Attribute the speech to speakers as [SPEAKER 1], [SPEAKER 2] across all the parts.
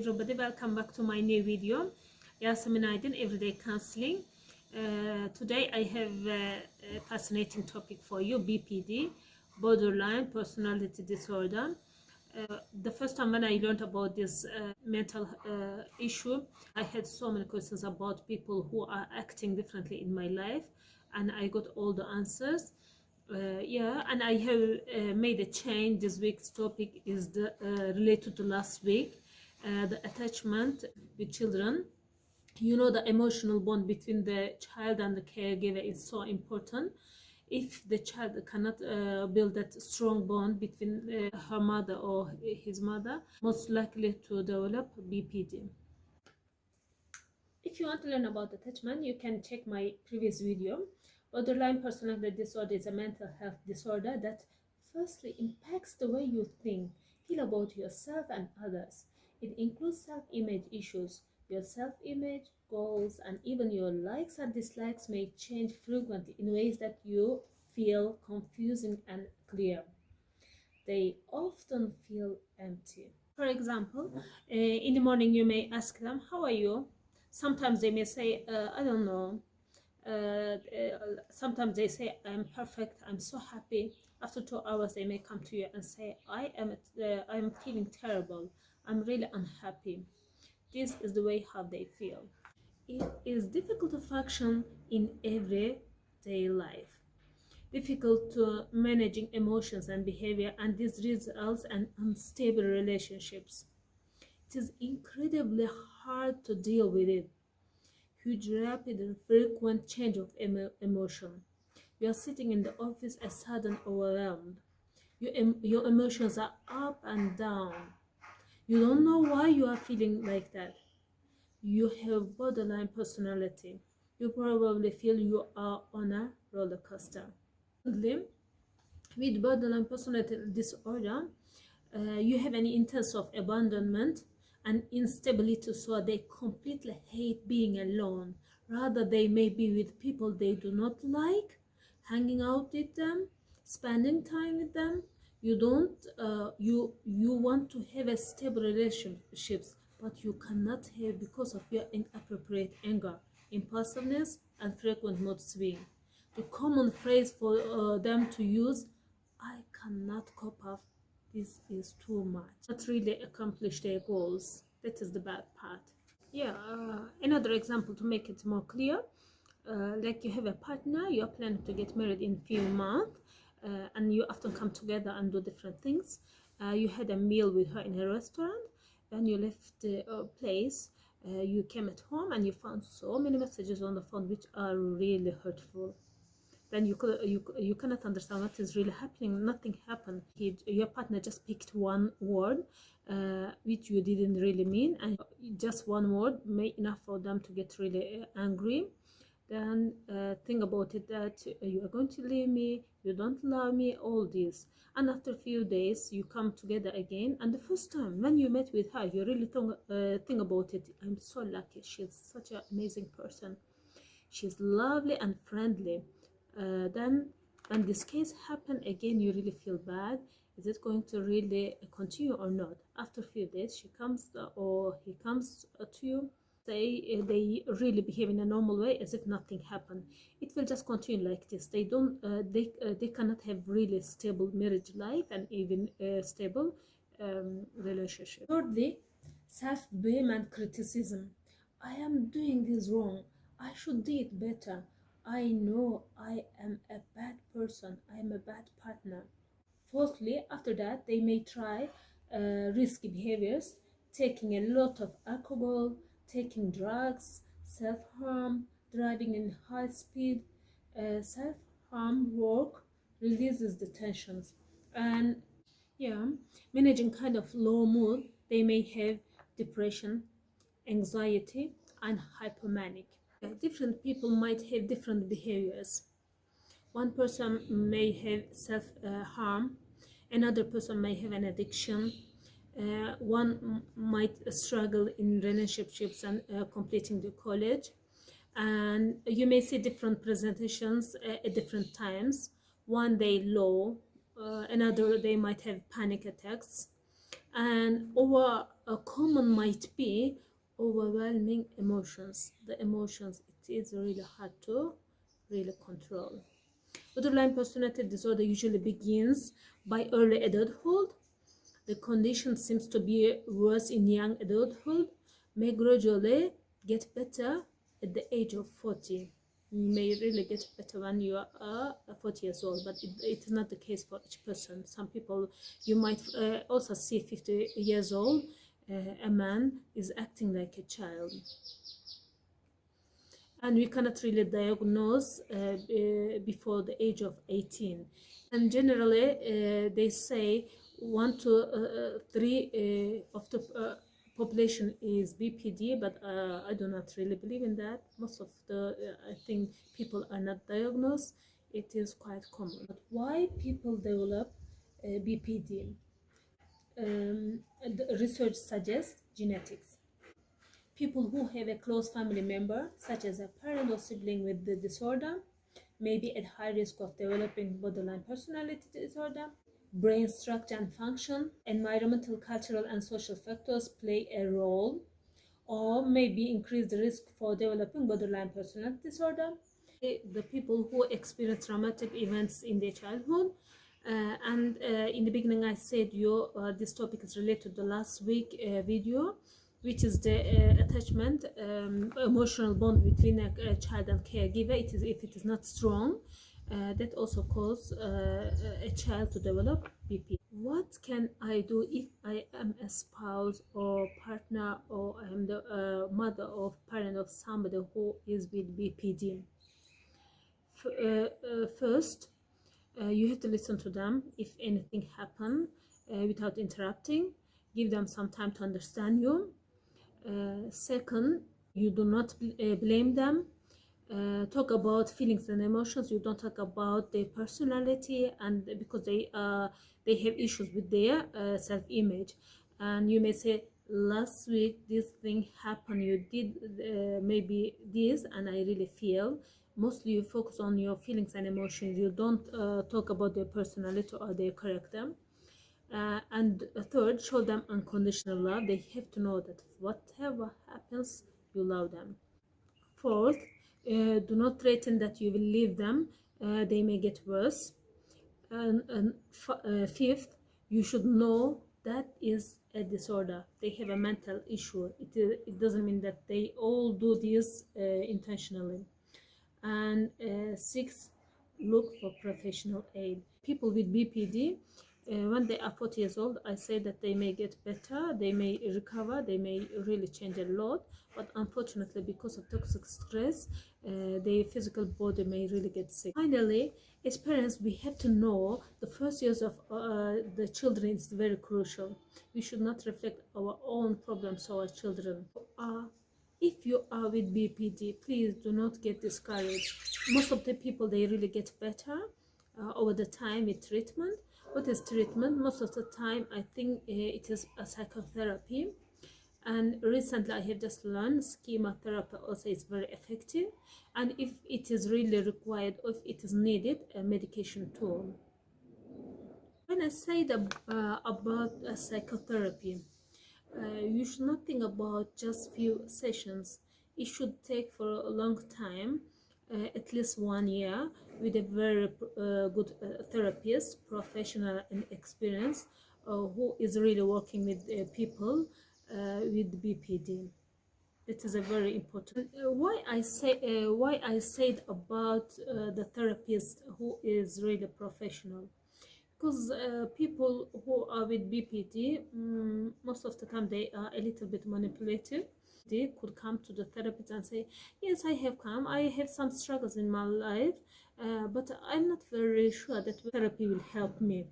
[SPEAKER 1] everybody, welcome back to my new video. Yasemin Aydin, Everyday Counseling. Today I have a fascinating topic for you, BPD, borderline personality disorder. The first time when I learned about this mental issue, I had so many questions about people who are acting differently in my life, and I got all the answers. And I have made a change. This week's topic is related to last week, the attachment with children. You know, the emotional bond between the child and the caregiver is so important. If the child cannot build that strong bond between her mother or his mother, most likely to develop BPD. If you want to learn about attachment, you can check my previous video. Borderline personality disorder is a mental health disorder that firstly impacts the way you think, feel about yourself and others. It includes self-image issues. Your self-image, goals, and even your likes and dislikes may change frequently in ways that you feel confusing and unclear. They often feel empty. For example, in the morning you may ask them, "How are you?" Sometimes they may say, "I don't know." Sometimes they say, "I'm perfect, I'm so happy." After 2 hours they may come to you and say, I'm feeling terrible, I'm really unhappy." This is the way how they feel. It is difficult to function in everyday life, difficult to managing emotions and behavior, and this results in unstable relationships. It is incredibly hard to deal with it. Huge, rapid, and frequent change of emotion. You are sitting in the office a sudden overwhelmed. Your emotions are up and down. You don't know why you are feeling like that. You have borderline personality. You probably feel you are on a roller coaster. With borderline personality disorder, you have an intense of abandonment and instability, so they completely hate being alone. Rather, they may be with people they do not like, hanging out with them, spending time with them. You want to have a stable relationships, but you cannot have because of your inappropriate anger, impulsiveness, and frequent mood swing. The common phrase for them to use, "I cannot cope up, this is too much." Not really accomplish their goals. That is the bad part. Another example to make it more clear, like you have a partner, you're planning to get married in few months, and you often come together and do different things. You had a meal with her in a restaurant, then you left the place. You came at home and you found so many messages on the phone which are really hurtful. Then you cannot understand what is really happening. Nothing happened. Your partner just picked one word which you didn't really mean, and just one word may enough for them to get really angry. Then think about it that you are going to leave me, you don't love me, all this. And after a few days you come together again, and the first time when you met with her, you really think about it. "I'm so lucky, she's such an amazing person, she's lovely and friendly." Then when this case happen again, you really feel bad. Is it going to really continue or not? After a few days she comes or he comes to you, they really behave in a normal way as if nothing happened. It will just continue like this. They don't they cannot have really stable marriage life and even stable relationship. Thirdly, self-blame and criticism. "I am doing this wrong, I should do it better, I know I am a bad person, I am a bad partner." Fourthly, after that, they may try risky behaviors, taking a lot of alcohol, taking drugs, self-harm, driving in high speed. Self-harm work releases the tensions. And managing kind of low mood, they may have depression, anxiety, and hypomanic. Different people might have different behaviors. One person may have self-harm, another person may have an addiction, one might struggle in relationships and completing the college, and you may see different presentations at different times. One day low, another they might have panic attacks, And over a common might be overwhelming emotions. The emotions, it is really hard to really control. Borderline personality disorder usually begins by early adulthood. The condition seems to be worse in young adulthood, may gradually get better at the age of 40. You may really get better when you are 40 years old, but it is not the case for each person. Some people, you might also see 50 years old, a man is acting like a child. And we cannot really diagnose before the age of 18. And generally, they say 1 to 3 of the population is BPD, but I do not really believe in that. Most of the, I think, people are not diagnosed. It is quite common. But why people develop BPD? The research suggests genetics. People who have a close family member, such as a parent or sibling with the disorder, may be at high risk of developing borderline personality disorder. Brain structure and function, environmental, cultural, and social factors play a role, or maybe increase the risk for developing borderline personality disorder. The people who experience traumatic events in their childhood. And in the beginning, I said this topic is related to the last week video, which is the attachment, emotional bond between a child and caregiver. It is, if it is not strong, that also causes a child to develop BP. What can I do if I am a spouse or partner, or I am the mother or parent of somebody who is with BPD? First, you have to listen to them if anything happen without interrupting. Give them some time to understand you. Second, you do not blame them. Talk about feelings and emotions. You don't talk about their personality, and because they have issues with their self-image. And you may say, last week this thing happened, you did maybe this, and I really feel. Mostly you focus on your feelings and emotions. You don't talk about their personality or their character. And third, show them unconditional love. They have to know that whatever happens, you love them. Fourth, do not threaten that you will leave them. They may get worse. And fifth, you should know that is a disorder. They have a mental issue. It doesn't mean that they all do this intentionally. And sixth, look for professional aid. People with BPD, when they are 40 years old, I say that they may get better, they may recover, they may really change a lot, but unfortunately, because of toxic stress, their physical body may really get sick. Finally, as parents, we have to know the first years of the children is very crucial. We should not reflect our own problems to our children. If you are with BPD, please do not get discouraged. Most of the people, they really get better over the time with treatment. What is treatment? Most of the time, I think it is a psychotherapy. And recently, I have just learned schema therapy also is very effective. And if it is really required, or if it is needed, a medication too. When I say about psychotherapy, you should not think about just few sessions. It should take for a long time, at least 1 year, with a very good therapist, professional and experienced, who is really working with people with BPD. That is a very important. Why I said about the therapist who is really professional, because people who are with BPD, most of the time they are a little bit manipulative. They could come to the therapist and say, yes, I have come, I have some struggles in my life, but I'm not very sure that therapy will help me.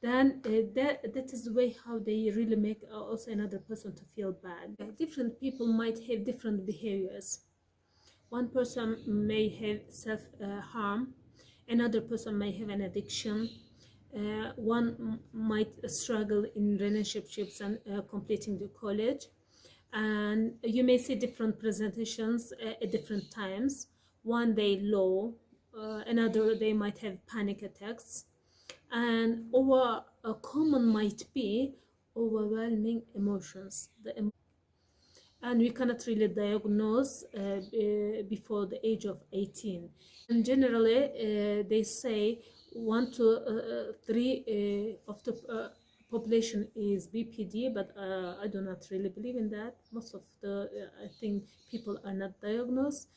[SPEAKER 1] Then that is the way how they really make also another person to feel bad. Different people might have different behaviors. One person may have self-harm, another person may have an addiction, one might struggle in relationships and completing the college, and you may see different presentations at different times. One day low, another they might have panic attacks, and or a common might be overwhelming emotions. And we cannot really diagnose before the age of 18. And generally, they say 1 to 3 of the population is BPD, but I do not really believe in that. Most of the, I think, people are not diagnosed.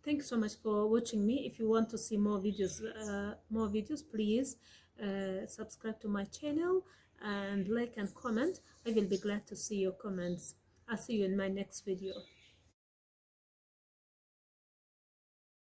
[SPEAKER 1] Thanks so much for watching me. If you want to see more videos, please subscribe to my channel and like and comment. I will be glad to see your comments. I'll see you in my next video.